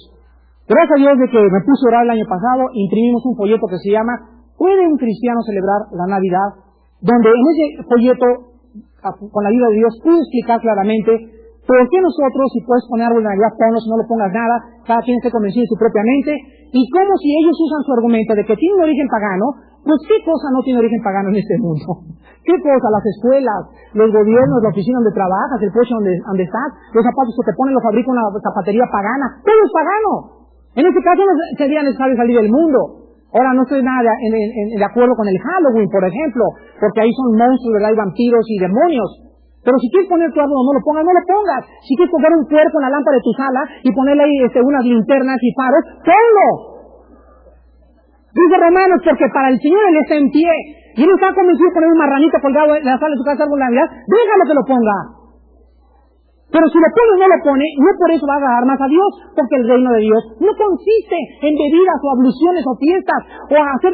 Gracias a Dios de que me puse a orar el año pasado, imprimimos un folleto que se llama ¿Puede un cristiano celebrar la Navidad? Donde en ese folleto, con la ayuda de Dios, pude explicar claramente por qué nosotros, si puedes poner árbol de Navidad, ponlo, si no lo pongas nada, cada quien esté convencido de su propia mente, y como si ellos usan su argumento de que tiene un origen pagano, pues ¿qué cosa no tiene origen pagano en este mundo? ¿Qué cosa? Las escuelas, los gobiernos, la oficina donde trabajas, el coche donde estás, los zapatos que te ponen los fabrica una zapatería pagana, todo es pagano. En este caso no sería necesario salir del mundo. Ahora no estoy nada de acuerdo con el Halloween, por ejemplo, porque ahí son monstruos, ¿verdad? Hay vampiros y demonios. Pero si quieres poner tu árbol, no lo pongas. Si quieres poner un cuerpo en la lámpara de tu sala y ponerle ahí unas linternas y faros, ponlo. Dice Romanos, porque para el Señor Él está en pie, y Él está convencido de poner un marranito colgado en la sala de su casa árbol de Navidad, déjalo que lo ponga. Pero si lo pone o no lo pone, no por eso va a agradar más a Dios, porque el reino de Dios no consiste en bebidas o abluciones o fiestas o hacer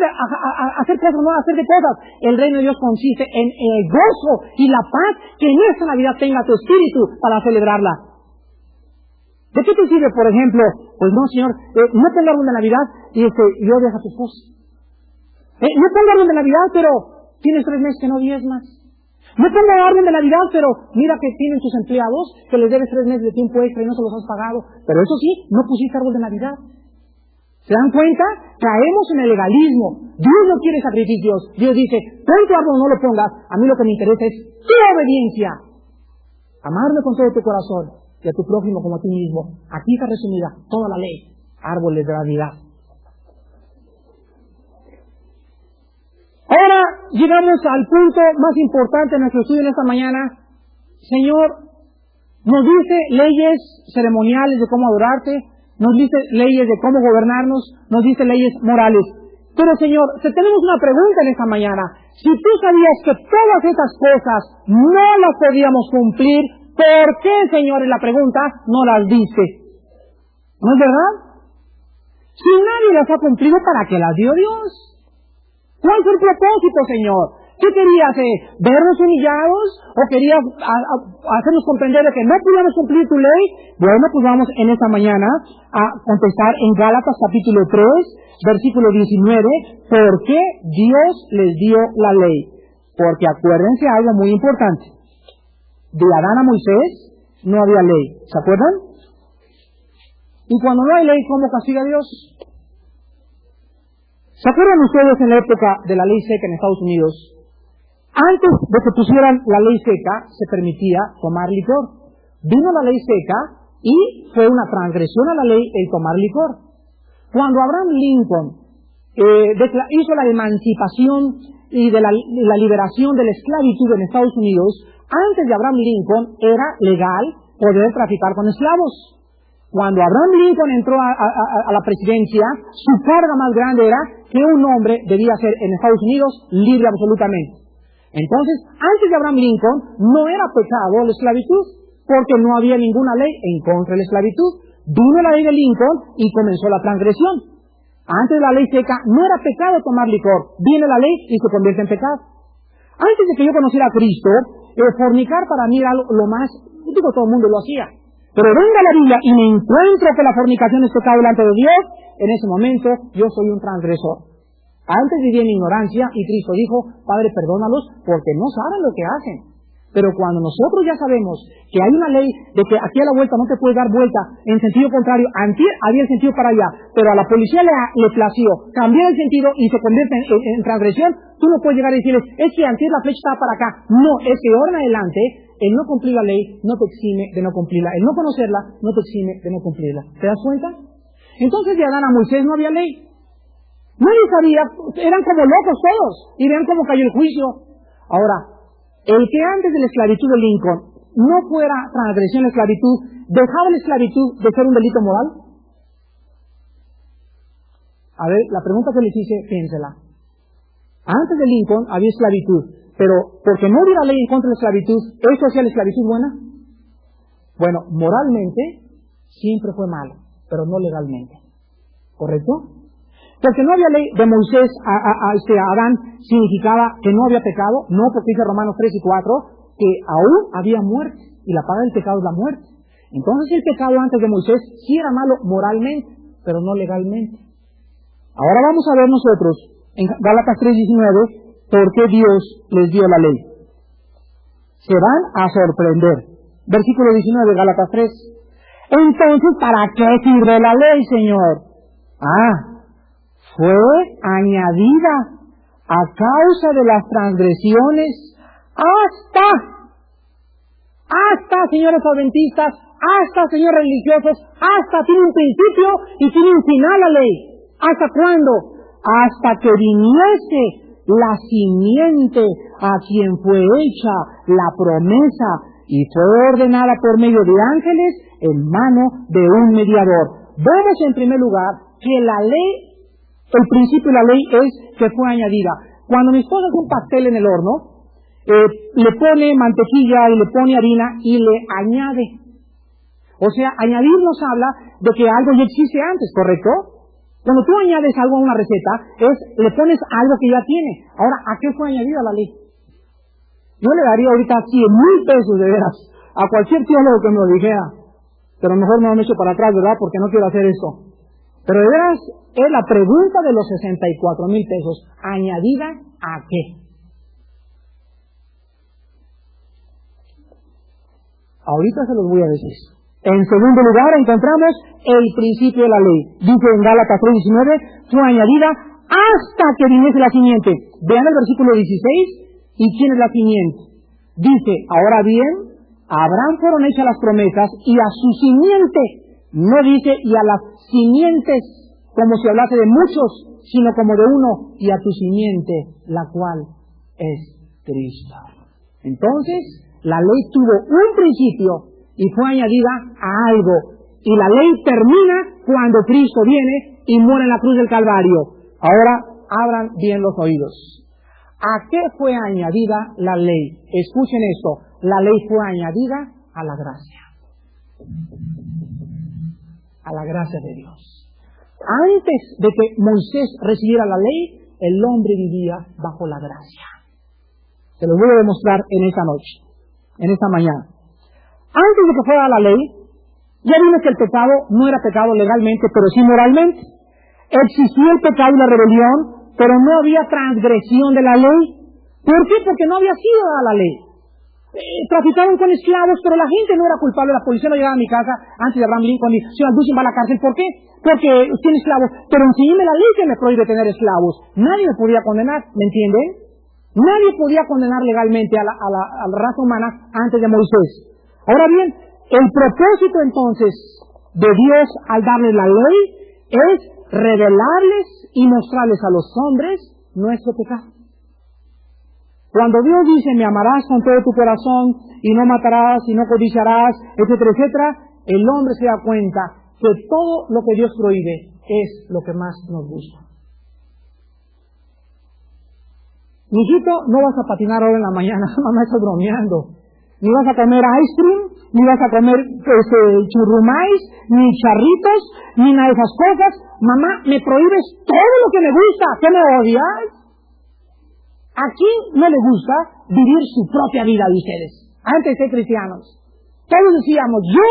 cosas, no hacer de cosas. El reino de Dios consiste en el gozo y la paz que en esta Navidad tenga tu espíritu para celebrarla. ¿De qué te sirve, por ejemplo? Pues no, Señor, no tengo árbol de Navidad y yo dejo a tu esposa. No tengo árbol de Navidad, pero tienes 3 meses que no diezmas. No tengo árbol de Navidad, pero mira que tienen tus empleados que les debes 3 meses de tiempo extra y no se los has pagado. Pero eso sí, no pusiste árbol de Navidad. ¿Se dan cuenta? Caemos en el legalismo. Dios no quiere sacrificios. Dios dice, pon tu árbol o no lo pongas. A mí lo que me interesa es tu obediencia. Amarme con todo tu corazón y a tu prójimo como a ti mismo. Aquí está resumida toda la ley. Árboles de Navidad. Ahora llegamos al punto más importante de nuestro estudio en esta mañana. Señor, nos dice leyes ceremoniales de cómo adorarte, nos dice leyes de cómo gobernarnos, nos dice leyes morales. Pero Señor, tenemos una pregunta en esta mañana. Si tú sabías que todas estas cosas no las podíamos cumplir, ¿por qué, Señor, en la pregunta no las diste? ¿No es verdad? Si nadie las ha cumplido, ¿para qué las dio Dios? ¿Cuál fue el propósito, Señor? ¿Qué querías? ¿Vernos humillados? ¿O querías hacernos comprender de que no podíamos cumplir tu ley? Bueno, pues vamos en esta mañana a contestar en Gálatas capítulo 3, versículo 19, ¿por qué Dios les dio la ley? Porque acuérdense algo muy importante. De Adán a Moisés no había ley. ¿Se acuerdan? Y cuando no hay ley, ¿cómo castiga Dios? ¿Se acuerdan ustedes en la época de la ley seca en Estados Unidos? Antes de que pusieran la ley seca, se permitía tomar licor. Vino la ley seca y fue una transgresión a la ley el tomar licor. Cuando Abraham Lincoln hizo la emancipación y de la liberación de la esclavitud en Estados Unidos, antes de Abraham Lincoln era legal poder traficar con esclavos. Cuando Abraham Lincoln entró a la presidencia, su carga más grande era que un hombre debía ser en Estados Unidos libre absolutamente. Entonces, antes de Abraham Lincoln, no era pecado la esclavitud, porque no había ninguna ley en contra de la esclavitud. Vino la ley de Lincoln y comenzó la transgresión. Antes de la ley seca, no era pecado tomar licor. Viene la ley y se convierte en pecado. Antes de que yo conociera a Cristo, fornicar para mí era lo más, digo, todo el mundo lo hacía. Pero venga la Biblia y me encuentro que la fornicación es pecado delante de Dios, en ese momento yo soy un transgresor. Antes vivía en ignorancia y Cristo dijo, Padre, perdónalos porque no saben lo que hacen. Pero cuando nosotros ya sabemos que hay una ley de que aquí a la vuelta no te puedes dar vuelta en sentido contrario, antes había el sentido para allá, pero a la policía le plació cambiar el sentido y se convierte en transgresión, tú no puedes llegar y decirles, es que antes la flecha estaba para acá. No, es que ahora en adelante, el no cumplir la ley no te exime de no cumplirla. El no conocerla no te exime de no cumplirla. ¿Te das cuenta? Entonces de Adán a Moisés no había ley. Nadie sabía, eran como locos todos. Y vean cómo cayó el juicio. Ahora, el que antes de la esclavitud de Lincoln no fuera transgresión de la esclavitud, ¿dejaba la esclavitud de ser un delito moral? A ver, la pregunta que les hice, piénsela. Antes de Lincoln había esclavitud, pero porque no hubiera ley en contra de la esclavitud, ¿eso hacía la esclavitud buena? Bueno, moralmente siempre fue malo, pero no legalmente. ¿Correcto? Porque no había ley de Moisés a Adán significaba que no había pecado, no, porque dice Romanos 3 y 4 que aún había muerte, y la paga del pecado es la muerte. Entonces el pecado antes de Moisés sí era malo moralmente, pero no legalmente. Ahora vamos a ver nosotros en Gálatas 3:19 por qué Dios les dio la ley. Se van a sorprender. Versículo 19 de Gálatas 3. Entonces, ¿para qué sirve la ley, Señor? Fue añadida a causa de las transgresiones hasta, señores adventistas, hasta, señores religiosos, hasta tiene un principio y tiene un final la ley. ¿Hasta cuándo? Hasta que viniese la simiente a quien fue hecha la promesa y fue ordenada por medio de ángeles en mano de un mediador. Vemos en primer lugar que la ley El principio de la ley es que fue añadida. Cuando mi esposa hace un pastel en el horno, le pone mantequilla y le pone harina y le añade. O sea, añadir nos habla de que algo ya existe antes, ¿correcto? Cuando tú añades algo a una receta, le pones algo que ya tiene. Ahora, ¿a qué fue añadida la ley? Yo le daría ahorita 100,000 pesos de veras a cualquier teólogo que me lo dijera. Pero mejor no me echo para atrás, ¿verdad? Porque no quiero hacer esto. Pero de veras, es la pregunta de los 64,000 pesos. ¿Añadida a qué? Ahorita se los voy a decir. En segundo lugar, encontramos el principio de la ley. Dice en Gálatas 3:19, fue añadida hasta que viniese la simiente. Vean el versículo 16, ¿y quién es la simiente? Dice, ahora bien, a Abraham fueron hechas las promesas y a su simiente. No dice y a las simientes como si hablase de muchos, sino como de uno, y a tu simiente, la cual es Cristo. Entonces, la ley tuvo un principio y fue añadida a algo. Y la ley termina cuando Cristo viene y muere en la cruz del Calvario. Ahora, abran bien los oídos. ¿A qué fue añadida la ley? Escuchen esto. La ley fue añadida a la gracia. A la gracia de Dios. Antes de que Moisés recibiera la ley, el hombre vivía bajo la gracia. Se lo voy a demostrar en esta noche, en esta mañana. Antes de que fuera la ley, ya vimos que el pecado no era pecado legalmente, pero sí moralmente. Existía el pecado y la rebelión, pero no había transgresión de la ley. ¿Por qué? Porque no había sido dada la ley. Traficaban con esclavos, pero la gente no era culpable. La policía no llegaba a mi casa antes de Abraham Lincoln y señor Duchin va a la cárcel. ¿Por qué? Porque tiene esclavos. Pero enséñeme la ley que me prohíbe tener esclavos. Nadie me podía condenar, ¿me entienden? Nadie podía condenar legalmente a la raza humana antes de Moisés. Ahora bien, el propósito entonces de Dios al darles la ley es revelarles y mostrarles a los hombres nuestro pecado. Cuando Dios dice, me amarás con todo tu corazón, y no matarás, y no codiciarás, etcétera, etcétera, el hombre se da cuenta que todo lo que Dios prohíbe es lo que más nos gusta. Mijito, no vas a patinar ahora en la mañana, mamá está bromeando. Ni vas a comer ice cream, ni vas a comer churrumais, ni charritos, ni nada de esas cosas. Mamá, me prohíbes todo lo que me gusta, ¿qué me odias? ¿A quién no le gusta vivir su propia vida de ustedes? Antes de ser cristianos. Todos decíamos, yo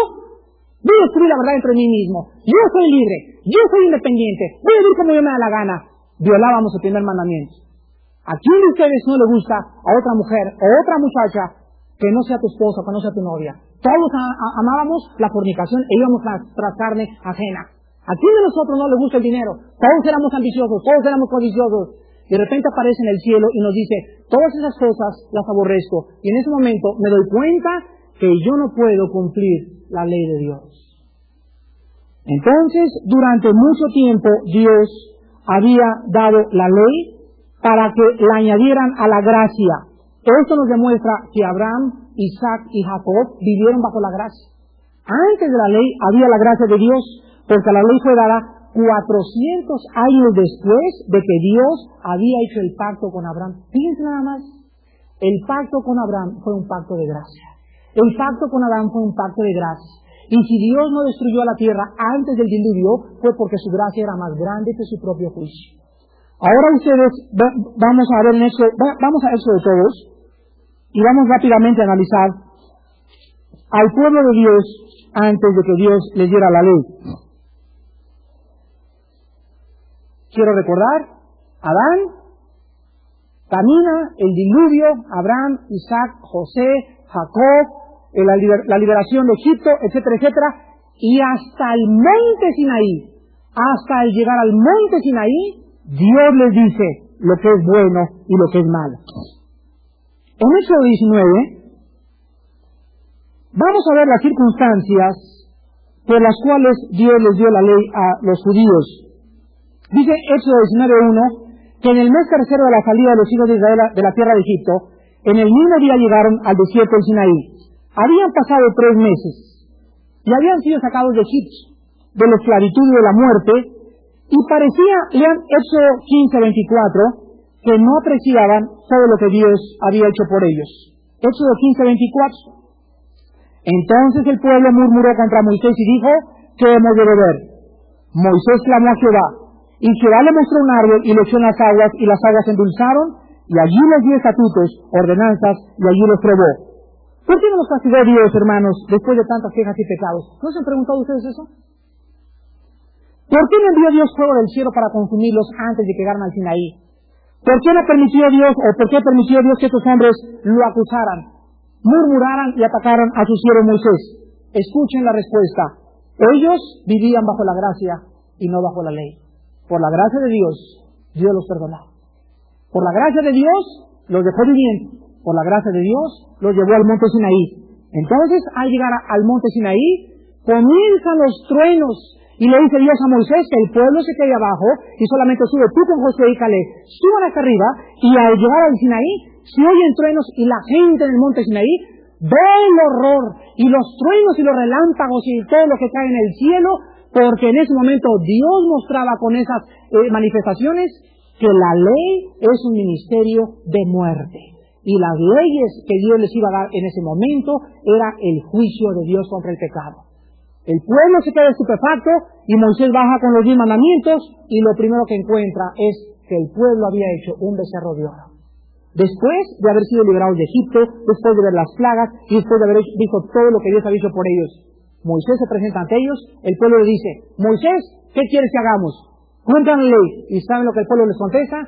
voy a descubrir la verdad entre mí mismo. Yo soy libre, yo soy independiente, voy a vivir como yo me da la gana. Violábamos el primer mandamiento. ¿A quién de ustedes no le gusta a otra mujer o otra muchacha que no sea tu esposa, que no sea tu novia? Todos amábamos la fornicación e íbamos tras carne ajena. ¿A quién de nosotros no le gusta el dinero? Todos éramos ambiciosos, todos éramos codiciosos. Y de repente aparece en el cielo y nos dice, todas esas cosas las aborrezco. Y en ese momento me doy cuenta que yo no puedo cumplir la ley de Dios. Entonces, durante mucho tiempo, Dios había dado la ley para que la añadieran a la gracia. Esto nos demuestra que Abraham, Isaac y Jacob vivieron bajo la gracia. Antes de la ley había la gracia de Dios, porque la ley fue dada 400 años después de que Dios había hecho el pacto con Abraham. Fíjense nada más, el pacto con Abraham fue un pacto de gracia. El pacto con Abraham fue un pacto de gracia. Y si Dios no destruyó la tierra antes del diluvio, fue porque su gracia era más grande que su propio juicio. Ahora ustedes, vamos a ver vamos a eso de todos, y vamos rápidamente a analizar al pueblo de Dios antes de que Dios les diera la ley. Quiero recordar, Adán, camina, el diluvio, Abraham, Isaac, José, Jacob, la liberación de Egipto, etcétera, etcétera, y hasta el monte Sinaí, hasta el llegar al monte Sinaí, Dios les dice lo que es bueno y lo que es malo. En Éxodo 19, vamos a ver las circunstancias por las cuales Dios les dio la ley a los judíos. Dice Éxodo 19:1 que en el mes tercero de la salida de los hijos de Israel de la tierra de Egipto, en el mismo día llegaron al desierto del Sinaí. Habían pasado 3 meses y habían sido sacados de Egipto, de la esclavitud y de la muerte, Y parecía, lean Éxodo 15:24, que no apreciaban todo lo que Dios había hecho por ellos. Éxodo 15:24. Entonces el pueblo murmuró contra Moisés y dijo: ¿qué hemos de beber? Moisés clamó a Jehová, y Jehová le mostró un árbol y lo echó en las aguas, y las aguas se endulzaron, y allí les dio estatutos, ordenanzas, y allí los probó. ¿Por qué no nos castigó Dios, hermanos, después de tantas quejas y pecados? ¿No se han preguntado ustedes eso? ¿Por qué no envió Dios fuego del cielo para consumirlos antes de que llegaran al Sinaí? ¿Por qué no permitió Dios, o por qué permitió Dios que estos hombres lo acusaran, murmuraran y atacaran a su siervo Moisés? Escuchen la respuesta. Ellos vivían bajo la gracia y no bajo la ley. Por la gracia de Dios, Dios los perdonó. Por la gracia de Dios, los dejó viviendo. Por la gracia de Dios, los llevó al monte Sinaí. Entonces, al llegar al monte Sinaí, comienzan los truenos. Y le dice Dios a Moisés que el pueblo se quede abajo y solamente sube tú con Josué y Caleb. Suban hasta arriba y al llegar al Sinaí, se oyen truenos y la gente en el monte Sinaí ve el horror y los truenos y los relámpagos y todo lo que cae en el cielo, porque en ese momento Dios mostraba con esas manifestaciones que la ley es un ministerio de muerte. Y las leyes que Dios les iba a dar en ese momento era el juicio de Dios contra el pecado. El pueblo se queda estupefacto y Moisés baja con los 10 mandamientos y lo primero que encuentra es que el pueblo había hecho un becerro de oro. Después de haber sido liberados de Egipto, después de ver las plagas y después de haber dicho todo lo que Dios había hecho por ellos, Moisés se presenta ante ellos, el pueblo le dice: Moisés, ¿qué quieres que hagamos? Cuéntanos la ley. ¿Y saben lo que el pueblo les contesta?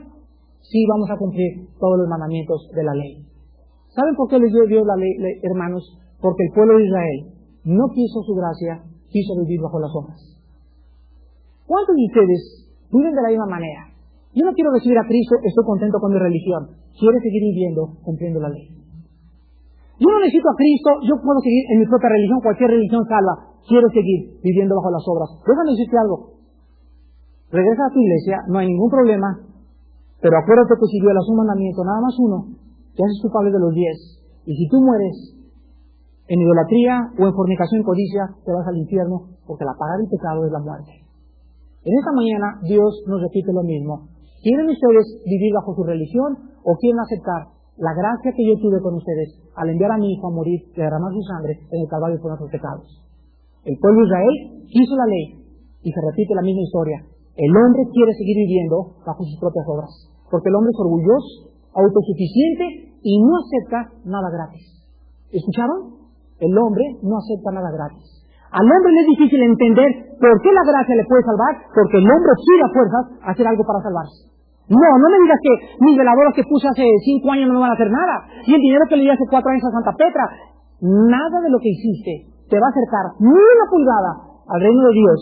Sí, vamos a cumplir todos los mandamientos de la ley. ¿Saben por qué les dio Dios la ley, hermanos? Porque el pueblo de Israel no quiso su gracia, quiso vivir bajo las obras. ¿Cuántos de ustedes viven de la misma manera? Yo no quiero recibir a Cristo, estoy contento con mi religión. Quiero seguir viviendo, cumpliendo la ley. Yo no necesito a Cristo, yo puedo seguir en mi propia religión, cualquier religión salva. Quiero seguir viviendo bajo las obras. Déjame decirte algo. Regresa a tu iglesia, no hay ningún problema, pero acuérdate que si violas un mandamiento, nada más uno, te haces culpable de los 10. Y si tú mueres en idolatría o en fornicación y codicia, te vas al infierno, porque la paga del pecado es la muerte. En esta mañana Dios nos repite lo mismo. ¿Quieren ustedes vivir bajo su religión o quieren aceptar la gracia que yo tuve con ustedes al enviar a mi hijo a morir y a derramar su sangre en el Calvario por nuestros pecados? El pueblo de Israel quiso la ley y se repite la misma historia. El hombre quiere seguir viviendo bajo sus propias obras, porque el hombre es orgulloso, autosuficiente y no acepta nada gratis. ¿Escucharon? El hombre no acepta nada gratis. Al hombre le es difícil entender por qué la gracia le puede salvar, porque el hombre quiere a fuerzas hacer algo para salvarse. No me digas que mis veladoras que puse hace 5 años no me van a hacer nada, y el dinero que le di hace 4 años a Santa Petra. Nada de lo que hiciste te va a acercar ni una pulgada al reino de Dios,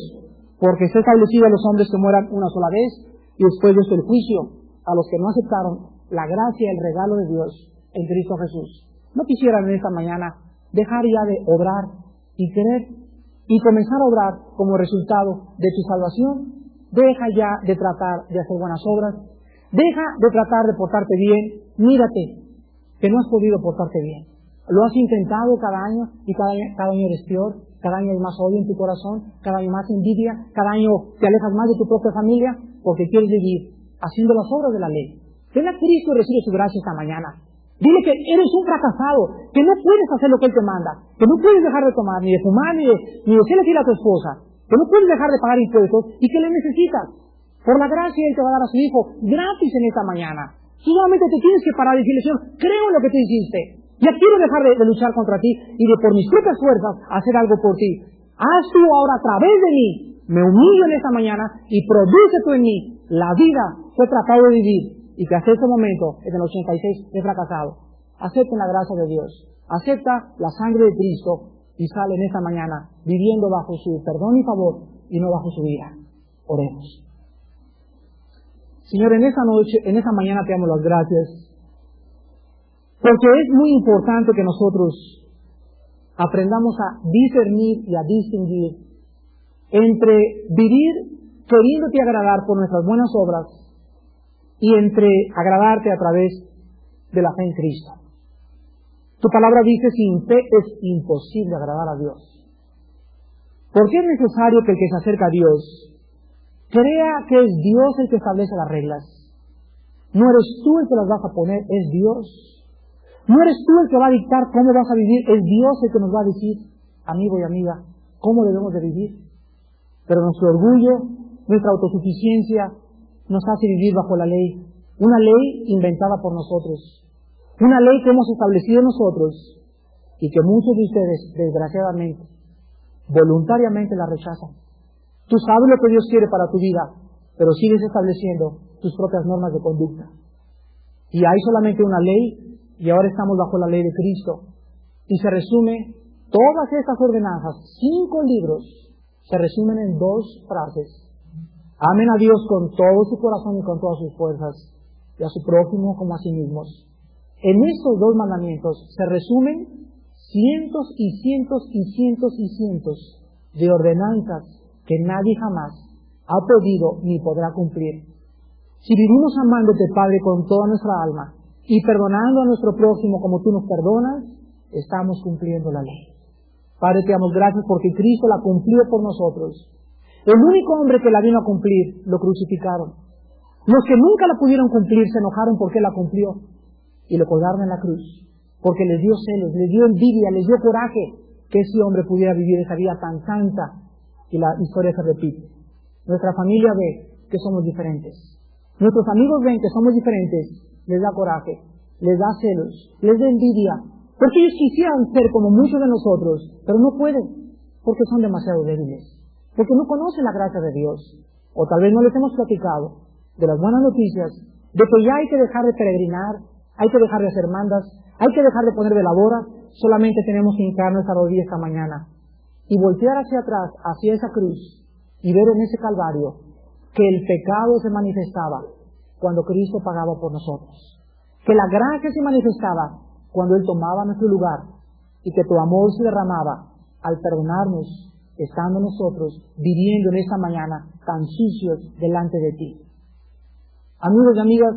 porque está establecido a los hombres que mueran una sola vez, y después de esto el juicio a los que no aceptaron la gracia y el regalo de Dios en Cristo Jesús. ¿No quisieran en esta mañana dejar ya de obrar y querer y comenzar a obrar como resultado de tu salvación? Deja ya de tratar de hacer buenas obras, deja de tratar de portarte bien. Mírate que no has podido portarte bien. Lo has intentado cada año y cada año eres peor, cada año hay más odio en tu corazón, cada año más envidia, cada año te alejas más de tu propia familia porque quieres vivir haciendo las obras de la ley. Ven a Cristo y recibe su gracia esta mañana. Dile que eres un fracasado, que no puedes hacer lo que Él te manda, que no puedes dejar de tomar, ni de fumar, ni de serle fiel a tu esposa, que no puedes dejar de pagar impuestos y que le necesitas. Por la gracia Él te va a dar a su Hijo gratis en esta mañana. Tú solamente te tienes que parar y decirle: Señor, creo en lo que tú hiciste. Ya quiero dejar de luchar contra ti y de por mis propias fuerzas hacer algo por ti. Haz tú ahora a través de mí. Me humillo en esta mañana y produce tú en mí la vida que he tratado de vivir y que hasta este momento, en el 86, he fracasado. Acepten la gracia de Dios. Acepta la sangre de Cristo y sale en esta mañana viviendo bajo su perdón y favor y no bajo su ira. Oremos. Señor, en esta noche, en esta mañana te damos las gracias, porque es muy importante que nosotros aprendamos a discernir y a distinguir entre vivir queriéndote agradar por nuestras buenas obras y entre agradarte a través de la fe en Cristo. Tu palabra dice: sin fe es imposible agradar a Dios. ¿Por qué es necesario que el que se acerca a Dios Crea que es Dios el que establece las reglas. No eres tú el que las vas a poner, es Dios. No eres tú el que va a dictar cómo vas a vivir, es Dios el que nos va a decir, amigo y amiga, cómo debemos de vivir. Pero nuestro orgullo, nuestra autosuficiencia, nos hace vivir bajo la ley. Una ley inventada por nosotros. Una ley que hemos establecido nosotros y que muchos de ustedes, desgraciadamente, voluntariamente la rechazan. Tú sabes lo que Dios quiere para tu vida, pero sigues estableciendo tus propias normas de conducta. Y hay solamente una ley, y ahora estamos bajo la ley de Cristo. Y se resume, todas estas ordenanzas, 5 libros, se resumen en 2 frases. Amen a Dios con todo su corazón y con todas sus fuerzas, y a su prójimo como a sí mismos. En estos 2 mandamientos se resumen cientos y cientos y cientos y cientos de ordenanzas que nadie jamás ha podido ni podrá cumplir. Si vivimos amándote, Padre, con toda nuestra alma y perdonando a nuestro prójimo como tú nos perdonas, estamos cumpliendo la ley. Padre, te damos gracias porque Cristo la cumplió por nosotros. El único hombre que la vino a cumplir, lo crucificaron. Los que nunca la pudieron cumplir se enojaron porque la cumplió y lo colgaron en la cruz, porque les dio celos, les dio envidia, les dio coraje que ese hombre pudiera vivir esa vida tan santa. Y la historia se repite. Nuestra familia ve que somos diferentes. Nuestros amigos ven que somos diferentes. Les da coraje, les da celos, les da envidia. Porque ellos quisieran ser como muchos de nosotros, pero no pueden, porque son demasiado débiles. Porque no conocen la gracia de Dios. O tal vez no les hemos platicado de las buenas noticias, de que ya hay que dejar de peregrinar, hay que dejar de hacer mandas, hay que dejar de poner veladoras, solamente tenemos que hincar nuestra rodilla esta mañana y voltear hacia atrás, hacia esa cruz, y ver en ese Calvario que el pecado se manifestaba cuando Cristo pagaba por nosotros, que la gracia se manifestaba cuando Él tomaba nuestro lugar, y que tu amor se derramaba al perdonarnos, estando nosotros viviendo en esta mañana tan sucios delante de ti. Amigos y amigas,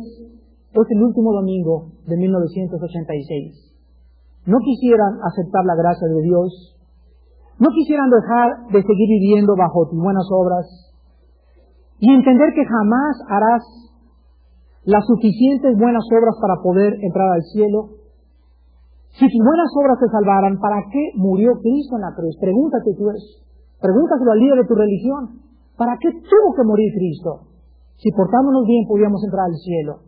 es el último domingo de 1986. No quisieran aceptar la gracia de Dios, no quisieran dejar de seguir viviendo bajo tus buenas obras y entender que jamás harás las suficientes buenas obras para poder entrar al cielo. Si tus buenas obras te salvaran, ¿para qué murió Cristo en la cruz? Pregúntate tú eso. Pregúntaselo al líder de tu religión. ¿Para qué tuvo que morir Cristo? Si portándonos bien podíamos entrar al cielo.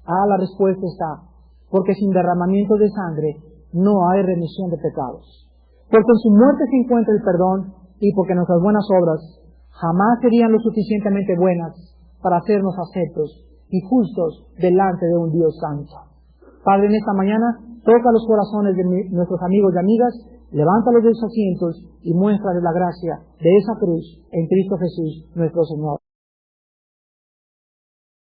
La respuesta está, porque sin derramamiento de sangre no hay remisión de pecados. Porque en su muerte se encuentra el perdón y porque nuestras buenas obras jamás serían lo suficientemente buenas para hacernos aceptos y justos delante de un Dios santo. Padre, en esta mañana toca los corazones de nuestros amigos y amigas, levántalos de sus asientos y muéstrales la gracia de esa cruz en Cristo Jesús, nuestro Señor.